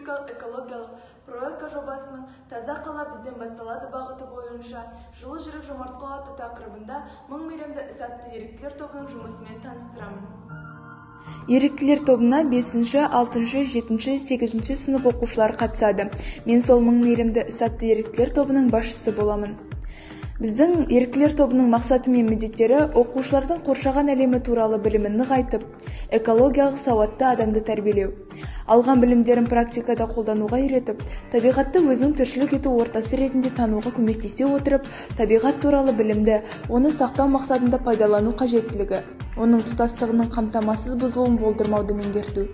республикалық экологиялық проекта жобасының «Таза қала бізден басталады» бағыты бойынша «Жылы жүрек жомарт қала» атты тақырыбында «Мың мейірімді іс» атты еріктілер тобының жұмысымен таныстырамын. Еріктілер тобына 5, 6, 7, 8 сынып оқушылары қатысады. Мен сол «Мың мейірімді іс» атты еріктілер тобының басшысы боламын. Біздің еріктілер тобының мақсаты мен міндеттері оқушылардың қоршаған әлемі туралы білімін нығайтып, экологиялық сауатты адамды тәрбиелеу. Алған білімдерін практикада қолдануға үйретіп, табиғатты өзінің тіршілік ету ортасы ретінде тануға көмектесе отырып, табиғат туралы білімді, оны сақтау мақсатында пайдалану қажеттілігі, оның тұтастығының қамтамасыз бұзылуын болдырмауды меңгерту.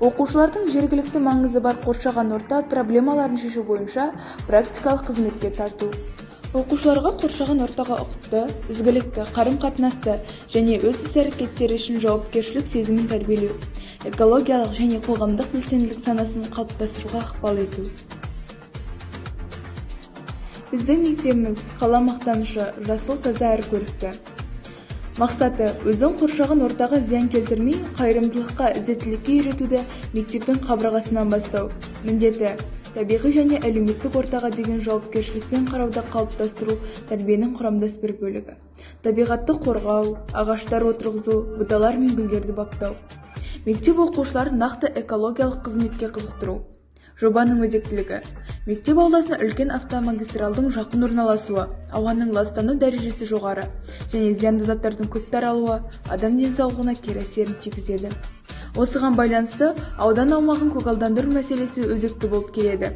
Оқушылардың жергілікті маңызы бар қоршаған орта проблемаларын шешу бойынша практикалық қызметке тарту. Оқушыларға қоршаған ортаға ұқыпты, ізгілікті, қарым-қатынасты және өз іс-әрекеттері үшін жауапкершілік сезімін тәрбиелеу, экологиялық және қоғамдық белсенділік санасын қалыптастыруға ықпал ету. Біздің мектебіміз қала мақтанышы, жасыл, таза әрі көрікті. Мақсаты өзін қоршаған ортаға зиян келтірмей, қайырымдылыққа, ізеттілікке үйретуді мектептің қабырғасынан бастау. Міндеті табиғи және әлеуметтік ортаға деген жауапкершілікпен қарауды қалыптастыру тәрбиенің құрамдас бір бөлігі. Табиғатты қорғау, ағаштар отырғызу, бұталар мен гүлдерді баптау. Мектеп оқушыларын нақты экологиялық қызметке қызықтыру. Жобаның өзектілігі. Мектеп ауласына үлкен автомагистралдың жақын орналасуы, ауаның ластану дәрежесі жоғары және зиянды заттардың көп таралуы адам денсаулығына кері әсерін тигізеді. Осыған байланысты аудан аумағын көгалдандыру мәселесі өзекті болып келеді.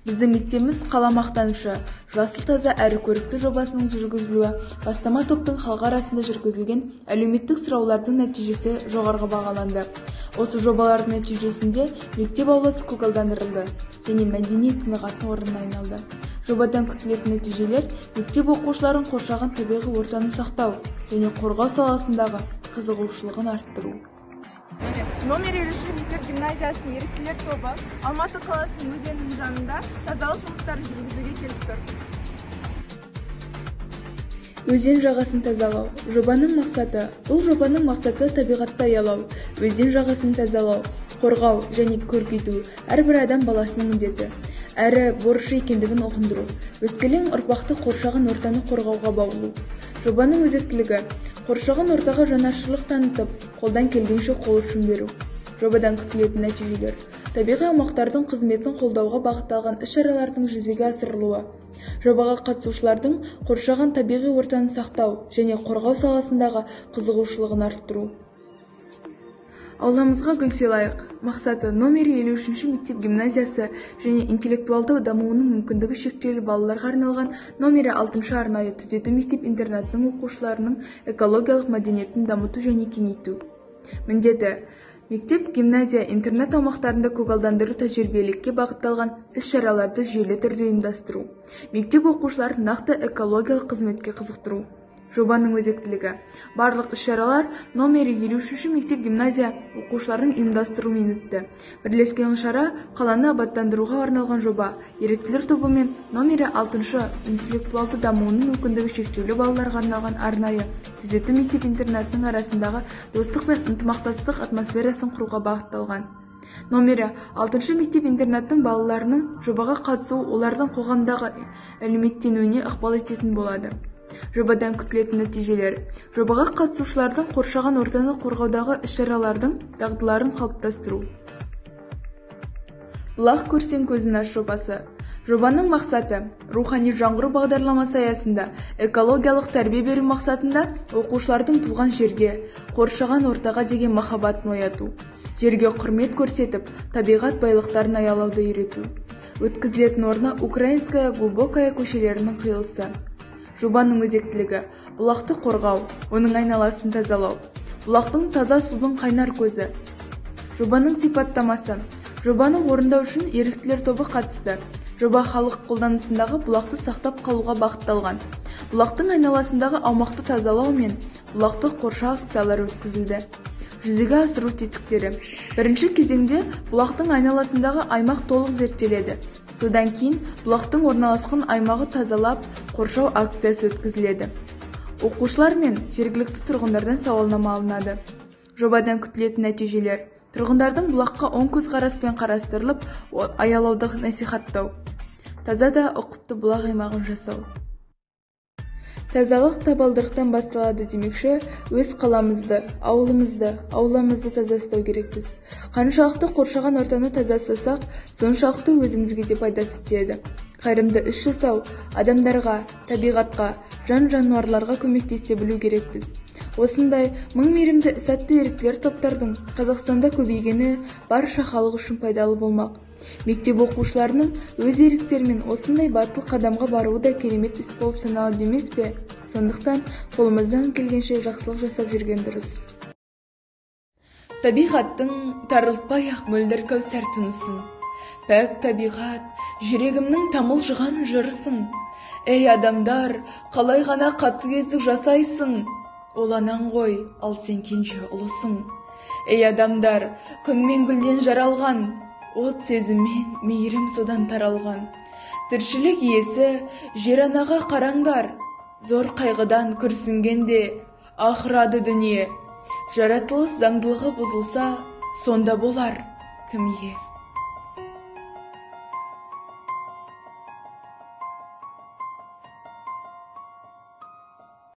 Біздің мектебіміз қала мақтанышы, жасыл, таза әрі көрікті жобасының жүргізілуі бастама топтың халық арасында жүргізілген әлеуметтік сұраулардың нәтижесі жоғарғы бағаланды. Осы жобалардың нәтижесінде мектеп ауласы көгалдандырылды және мәдени тынығатын орнына айналды. Жобадан күтілетін нәтижелер мектеп оқушыларын қоршаған табиғи ортаны сақтау және қорғау саласындағы қызығушылығын арттыру. Номер 53 мектеп гимназиясының еріктілер тобы Алматы қаласының өзенінің жанында тазалық жұмыстарын жүргізуге келіп тұр. Өзен жағасын тазалау. Бұл жобаның мақсаты табиғатты аялау, өзен жағасын тазалау, қорғау және көркейту әрбір адам баласының міндеті, әрі борышы екендігін ұғындыру. Өскелең ұрпақты қоршаған ортаны қорғауға баулу. Жобаның өзектілігі қоршаған ортаға жанашырлық танытып, қолдан келгенше қол ұшын беру. Жобадан күтілетін нәтижелер табиғи аумақтардың қызметін қолдауға бағытталған іс-шаралардың жүзеге асырылуы. Жобаға қатысушылардың қоршаған табиғи ортаны сақтау және қорғау саласындағы қызығушылығын арттыру. Ауламызға гүл сыйлайық. Мақсаты номер 53 мектеп гимназиясы және интеллектуалды дамуының мүмкіндігі шектеулі балаларға арналған номер 6 арнайы түзету мектеп-интернатының оқушыларының экологиялық мәдениетін дамыту және кеңейту. Міндеті мектеп, гимназия, интернат аумақтарында көгалдандыру тәжірибелікке бағытталған іс-шараларды жүйелі түрде ұйымдастыру. Мектеп оқушыларын нақты экологиялық қызметке қызықтыру. Жобаның өзектілігі. Барлық іс-шаралар номер 53 мектеп гимназия оқушылардың ұйымдастыруымен өтті. Бірлескен шара қаланы абаттандыруға арналған жоба. Еріктілер тобы мен номер 6 интеллектуалды дамуының мүмкіндігі шектеулі балаларға арналған арнайы түзету мектеп-интернатының арасындағы достық пен ынтымақтастық атмосферасын құруға бағытталған. Номер 6 мектеп-интернаттың балаларының жобаға қатысуы олардың қоғамдағы әлеуметтенуіне ықпал ететін болады. Жобадан күтілетін нәтижелер. Жобаға қатысушылардың қоршаған ортаны қорғаудағы іс-шаралардың дағдыларын қалыптастыру. Бұлақ көрсең көзін аш жобасы. Жобаның мақсаты рухани жаңғыру бағдарламасы аясында экологиялық тәрбие беру мақсатында оқушылардың туған жерге, қоршаған ортаға деген махаббатын ояту, жерге құрмет көрсетіп, табиғат байлықтарын аялауды үйрету. Өткізілетін орны Украинская глубокая көшелерінің қиылысы. Жобаның өзектілігі бұлақты қорғау, оның айналасын тазалау. Бұлақтың таза судың қайнар көзі. Жобаның сипаттамасы. Жобаны орындау үшін еріктілер тобы қатысты. Жоба халық қолданысындағы бұлақты сақтап қалуға бағытталған. Бұлақтың айналасындағы аумақты тазалау мен бұлақты қоршау акциялары өткізілді. Жүзеге асыру тетіктері. Бірінші кезеңде бұлақтың айналасындағы аймақ толық зерттеледі. Содан кейін бұлақтың орналасқан аймағы тазалап, қоршау акциясы өткізіледі. Оқушылар мен жергілікті тұрғындардан сауалнама алынады. Жобадан күтілетін нәтижелер. Тұрғындардың бұлаққа оң көзқараспен қарастырылып, аялауды насихаттау. Таза да ұқыпты бұлақ аймағын жасау. Тазалық табалдырықтан басталады демекші, өз қаламызды, ауламызды таза ұстау керекпіз. Қаншалықты қоршаған ортаны таза ұстасақ, соншалықты өзімізге де пайдасы тиеді. Қайырымды іс жасау, адамдарға, табиғатқа, жан-жануарларға көмектесе білу керекпіз. Осындай мың мейірімді іс атты еріктілер топтардың Қазақстанда көбейгені барша халық үшін пайдалы болмақ. Мектеп оқушыларының өз еріктерімен осындай батыл қадамға баруы да керемет іс болып саналады емес пе? Сондықтан қолымыздан келгенше жақсылық жасап жүрген дұрыс. Табиғаттың тарылтпай-ақ мөлдір кәусар тынысын, пәк табиғат, жүрегімнің тамылжыған жырысың. Ей адамдар, қалай ғана қатыгездік жасайсың? Ол анаң ғой, ал сен кенже ұлысың. Ей адамдар, күн мен гүлден жаралған, от сезіммен мейірім содан таралған. Тіршілік иесі жер анаға қараңдар, зор қайғыдан күрсінгенде ақырады дүние. Жаратылыс заңдылығы бұзылса, сонда болар кім ие?